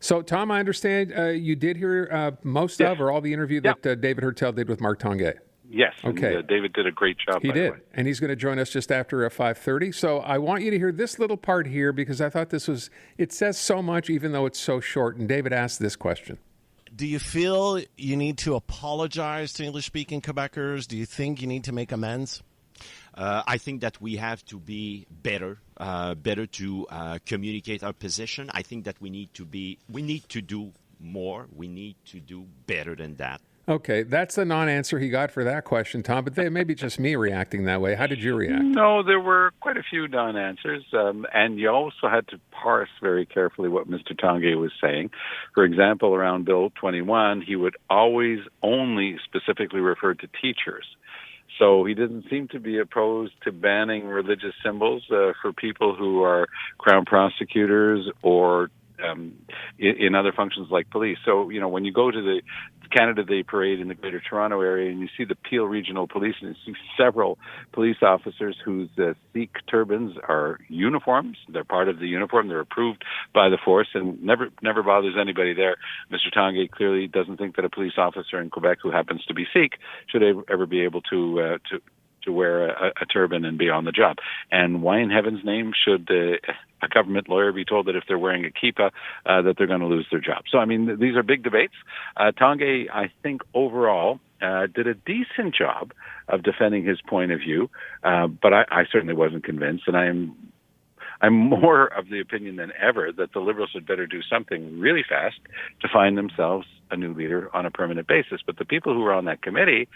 So, Tom, I understand you did hear most Yes. of or all the interview Yep. that David Hertel did with Mark Tanguay. Yes. Okay. And David did a great job, He by the did, way. and he's going to join us just after 5:30. So I want you to hear this little part here because I thought it says so much even though it's so short. And David asked this question. Do you feel you need to apologize to English-speaking Quebecers? Do you think you need to make amends? I think that we have to be better to communicate our position. I think that we need to do more. We need to do better than that. Okay, that's the non-answer he got for that question, Tom, but maybe just me reacting that way. How did you react? No, there were quite a few non-answers, and you also had to parse very carefully what Mr. Tanguay was saying. For example, around Bill 21, he would always only specifically refer to teachers. So he didn't seem to be opposed to banning religious symbols for people who are Crown prosecutors or in other functions like police. So, when you go to the Canada Day parade in the Greater Toronto area and you see the Peel Regional Police and you see several police officers whose Sikh turbans are uniforms, they're part of the uniform, they're approved by the force and never bothers anybody there. Mr. Tanguay clearly doesn't think that a police officer in Quebec who happens to be Sikh should ever be able to wear a turban and be on the job. And why in heaven's name should a government lawyer be told that if they're wearing a kippah that they're going to lose their job? So, these are big debates. Tanguay, I think, overall did a decent job of defending his point of view, but I certainly wasn't convinced, and I'm more of the opinion than ever that the Liberals had better do something really fast to find themselves a new leader on a permanent basis. But the people who are on that committee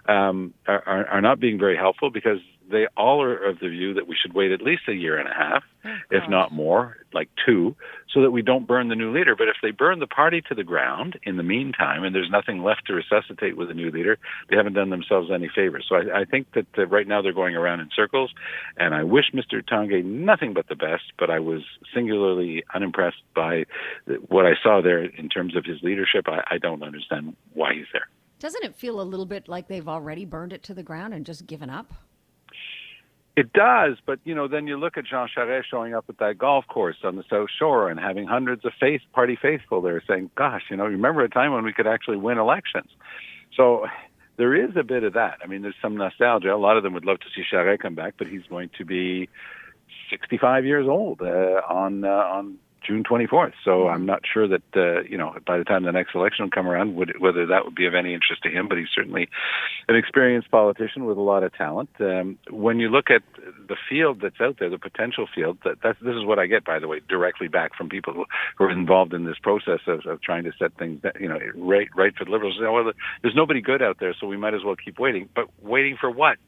are not being very helpful because they all are of the view that we should wait at least a year and a half, if not more, like 2, so that we don't burn the new leader. But if they burn the party to the ground in the meantime and there's nothing left to resuscitate with a new leader, they haven't done themselves any favors. So I think that right now they're going around in circles, and I wish Mr. Tanguay nothing but the best, but I was singularly unimpressed by what I saw there in terms of his leadership. I don't understand why he's there. Doesn't it feel a little bit like they've already burned it to the ground and just given up? It does, but then you look at Jean Charest showing up at that golf course on the South Shore and having hundreds of party faithful there saying, gosh, remember a time when we could actually win elections. So there is a bit of that. There's some nostalgia. A lot of them would love to see Charest come back, but he's going to be 65 years old on June 24th. So I'm not sure that, by the time the next election will come around, whether that would be of any interest to him, but he's certainly an experienced politician with a lot of talent. When you look at the field that's out there, the potential field, this is what I get, by the way, directly back from people who are involved in this process of trying to set things, right for the Liberals. Well, there's nobody good out there, so we might as well keep waiting. But waiting for what?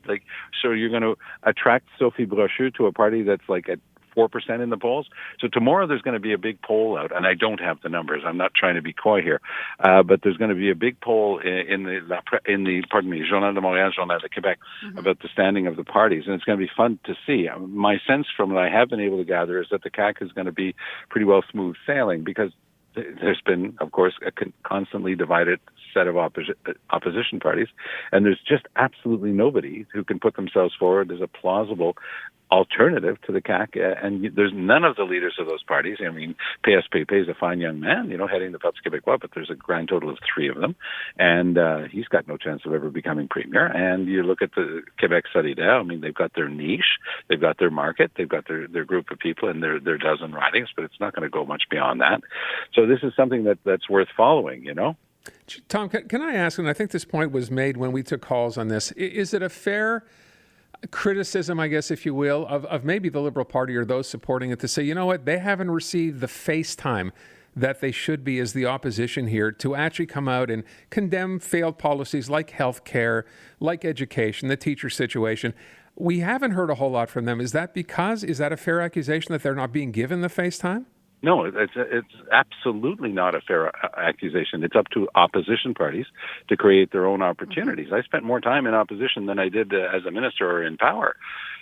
So you're going to attract Sophie Brochu to a party that's at 4% in the polls. So tomorrow there's going to be a big poll out, and I don't have the numbers. I'm not trying to be coy here, but there's going to be a big poll in the Journal de Montréal, Journal de Québec, about the standing of the parties, and it's going to be fun to see. My sense from what I have been able to gather is that the CAQ is going to be pretty well smooth sailing because there's been, of course, a constantly divided set of opposition parties, and there's just absolutely nobody who can put themselves forward as a plausible alternative to the CAQ, and there's none of the leaders of those parties. PSPP is a fine young man, heading the Parti québécois, but there's a grand total of 3 of them, and he's got no chance of ever becoming premier. And you look at the Québec Solidaire, they've got their niche, they've got their market, they've got their group of people and their dozen ridings, but it's not going to go much beyond that. So this is something that's worth following, Tom, can I ask, and I think this point was made when we took calls on this, is it a fair criticism, I guess, if you will, of maybe the Liberal Party or those supporting it to say, you know what, they haven't received the face time that they should be as the opposition here to actually come out and condemn failed policies like health care, like education, the teacher situation. We haven't heard a whole lot from them. Is that a fair accusation that they're not being given the face time? No, it's absolutely not a fair accusation. It's up to opposition parties to create their own opportunities. I spent more time in opposition than I did as a minister or in power.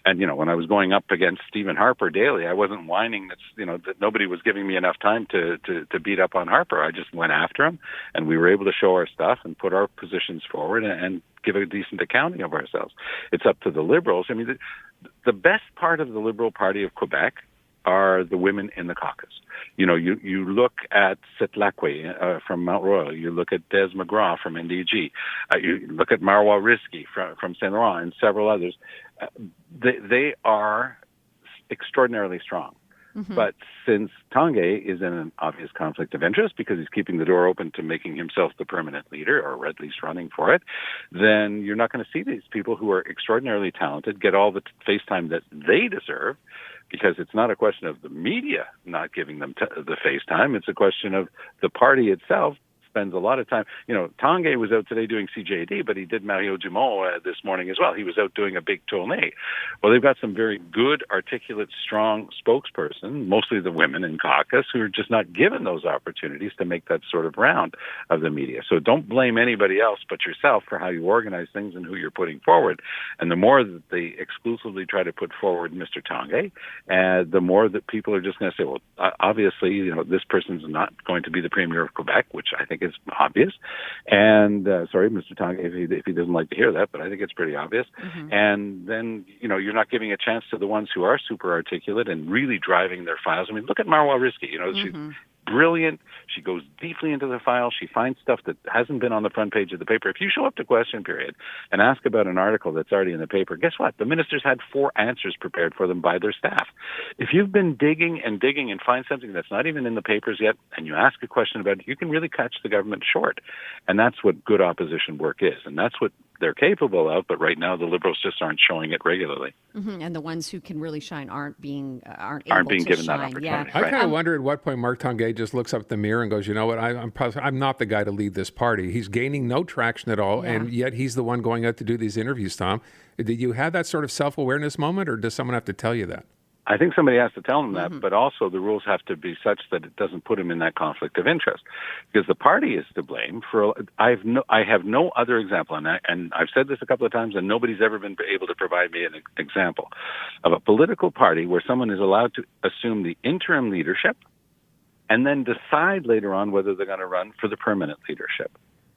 And, when I was going up against Stephen Harper daily, I wasn't whining that nobody was giving me enough time to beat up on Harper. I just went after him, and we were able to show our stuff and put our positions forward and give a decent accounting of ourselves. It's up to the Liberals. The best part of the Liberal Party of Quebec are the women in the caucus. You look at Sitlakwe from Mount Royal. You look at Des McGraw from NDG. You look at Marwa Risky from Saint Laurent and several others. They are extraordinarily strong. Mm-hmm. But since Tanguay is in an obvious conflict of interest because he's keeping the door open to making himself the permanent leader, or at least running for it, then you're not going to see these people who are extraordinarily talented get all the face time that they deserve, because it's not a question of the media not giving them the face time. It's a question of the party itself spends a lot of time. Tanguay was out today doing CJAD, but he did Mario Dumont this morning as well. He was out doing a big tournée. Well, they've got some very good, articulate, strong spokesperson, mostly the women in caucus, who are just not given those opportunities to make that sort of round of the media. So don't blame anybody else but yourself for how you organize things and who you're putting forward. And the more that they exclusively try to put forward Mr. Tanguay, the more that people are just going to say, well, obviously, this person's not going to be the Premier of Quebec, which I think is obvious. And sorry, Mr. Tanguay, if he doesn't like to hear that, but I think it's pretty obvious. Mm-hmm. And then, you're not giving a chance to the ones who are super articulate and really driving their files. I mean, look at Marwa Risky. Mm-hmm. She's brilliant. She goes deeply into the file. She finds stuff that hasn't been on the front page of the paper. If you show up to question period and ask about an article that's already in the paper, guess what? The ministers had 4 answers prepared for them by their staff. If you've been digging and find something that's not even in the papers yet, and you ask a question about it, you can really catch the government short. And that's what good opposition work is. And that's what they're capable of, but right now the Liberals just aren't showing it regularly. Mm-hmm. And the ones who can really shine aren't being able given to that shine. opportunity. Yeah. I kind of wonder at what point Mark Tanguay just looks up at the mirror and goes, you know what, I'm not the guy to lead this party. He's gaining no traction at all, and yet he's the one going out to do these interviews, Tom. Did you have that sort of self-awareness moment, or does someone have to tell you that? I think somebody has to tell him that, but also the rules have to be such that it doesn't put him in that conflict of interest, because the party is to blame for. I have no other example, and I've said this a couple of times, and nobody's ever been able to provide me an example of a political party where someone is allowed to assume the interim leadership and then decide later on whether they're going to run for the permanent leadership.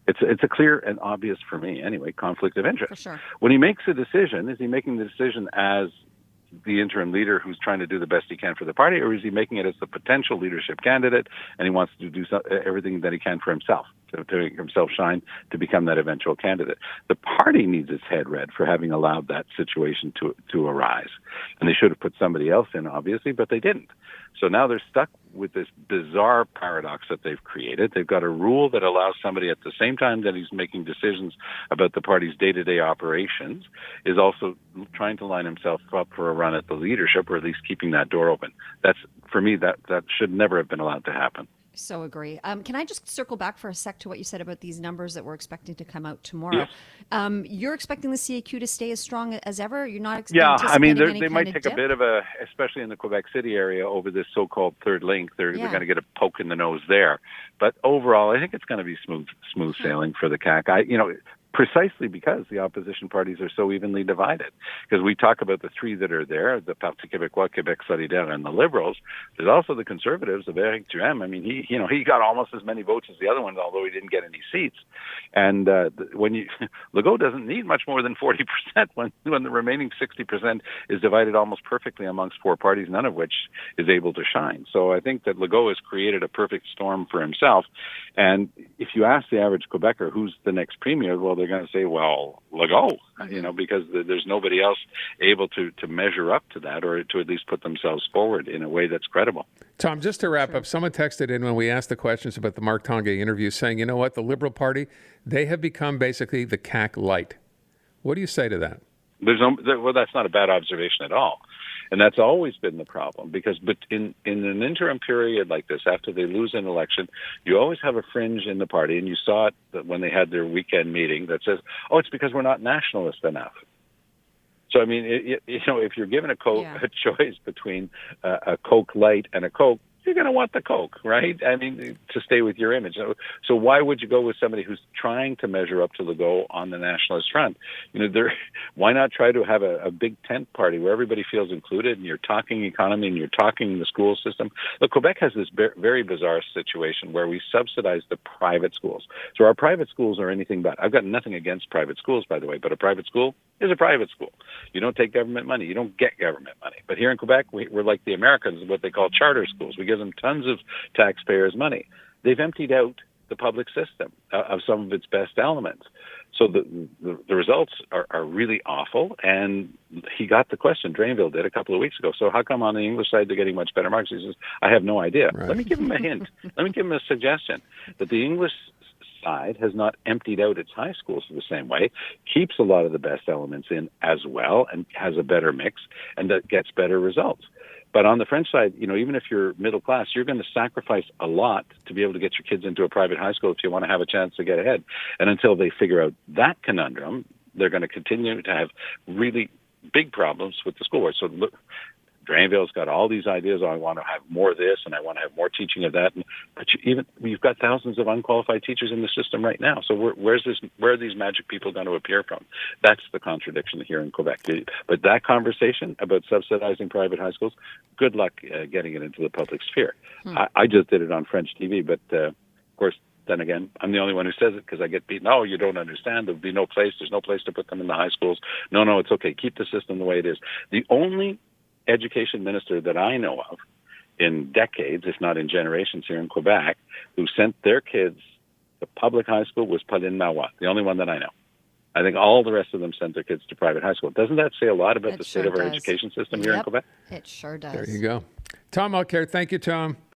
It's a clear and obvious, for me anyway, conflict of interest. For sure. When he makes a decision, is he making the decision as the interim leader who's trying to do the best he can for the party, or is he making it as the potential leadership candidate and he wants to do everything that he can for himself, to make himself shine, to become that eventual candidate? The party needs its head read for having allowed that situation to arise. And they should have put somebody else in, obviously, but they didn't. So now they're stuck with this bizarre paradox that they've created. They've got a rule that allows somebody at the same time that he's making decisions about the party's day-to-day operations is also trying to line himself up for a run at the leadership, or at least keeping that door open. That's, for me, that should never have been allowed to happen. So agree. Can I just circle back for a sec to what you said about these numbers that we're expecting to come out tomorrow? Yes. You're expecting the CAQ to stay as strong as ever? You're not anticipating they might take a bit of a, especially in the Quebec City area, over this so-called third link. They're going to get a poke in the nose there. But overall, I think it's going to be smooth sailing for the CAQ. Precisely because the opposition parties are so evenly divided. Because we talk about the 3 that are there, the Parti Québécois, Québec Solidaire, and the Liberals. There's also the Conservatives of Éric Duhem. I mean, he got almost as many votes as the other ones, although he didn't get any seats. And Legault doesn't need much more than 40% when the remaining 60% is divided almost perfectly amongst 4 parties, none of which is able to shine. So I think that Legault has created a perfect storm for himself. And if you ask the average Quebecer who's the next premier, well, they're going to say, well, Legault, because there's nobody else able to measure up to that, or to at least put themselves forward in a way that's credible. Tom, just to wrap up, someone texted in when we asked the questions about the Mark Tanguay interview saying, you know what, the Liberal Party, they have become basically the CAQ light. What do you say to that? That's not a bad observation at all. And that's always been the problem, because in an interim period like this, after they lose an election, you always have a fringe in the party, and you saw it when they had their weekend meeting that says, oh, it's because we're not nationalist enough. So, I mean, if you're given a choice between a Coke Light and a Coke, you're going to want the Coke, right? I mean, to stay with your image. So why would you go with somebody who's trying to measure up to Legault on the nationalist front? Why not try to have a big tent party where everybody feels included, and you're talking economy and you're talking the school system? Look, Quebec has this very bizarre situation where we subsidize the private schools. So our private schools are anything but. I've got nothing against private schools, by the way, but a private school is a private school. You don't take government money. You don't get government money. But here in Quebec, we're like the Americans, what they call charter schools. We gives them tons of taxpayers' money. They've emptied out the public system of some of its best elements. So the results are really awful. And he got the question, Drainville did a couple of weeks ago. So how come on the English side they're getting much better marks? He says, I have no idea. Right. Let me give him a hint. Let me give him a suggestion that the English side has not emptied out its high schools the same way, keeps a lot of the best elements in as well, and has a better mix, and that gets better results. But on the French side, even if you're middle class, you're going to sacrifice a lot to be able to get your kids into a private high school if you want to have a chance to get ahead. And until they figure out that conundrum, they're going to continue to have really big problems with the school board. So look, Drainville's got all these ideas. I want to have more of this, and I want to have more teaching of that. But you've got thousands of unqualified teachers in the system right now. So where are these magic people going to appear from? That's the contradiction here in Quebec. But that conversation about subsidizing private high schools, good luck getting it into the public sphere. I just did it on French TV, but of course, then again, I'm the only one who says it because I get beaten. Oh, you don't understand. There'll be no place. There's no place to put them in the high schools. No, it's okay. Keep the system the way it is. The only education minister that I know of in decades, if not in generations here in Quebec, who sent their kids to public high school was Pauline Marois, the only one that I know. I think all the rest of them sent their kids to private high school. Doesn't that say a lot about the state of our education system here in Quebec? It sure does. There you go. Tom Mulcair, thank you, Tom.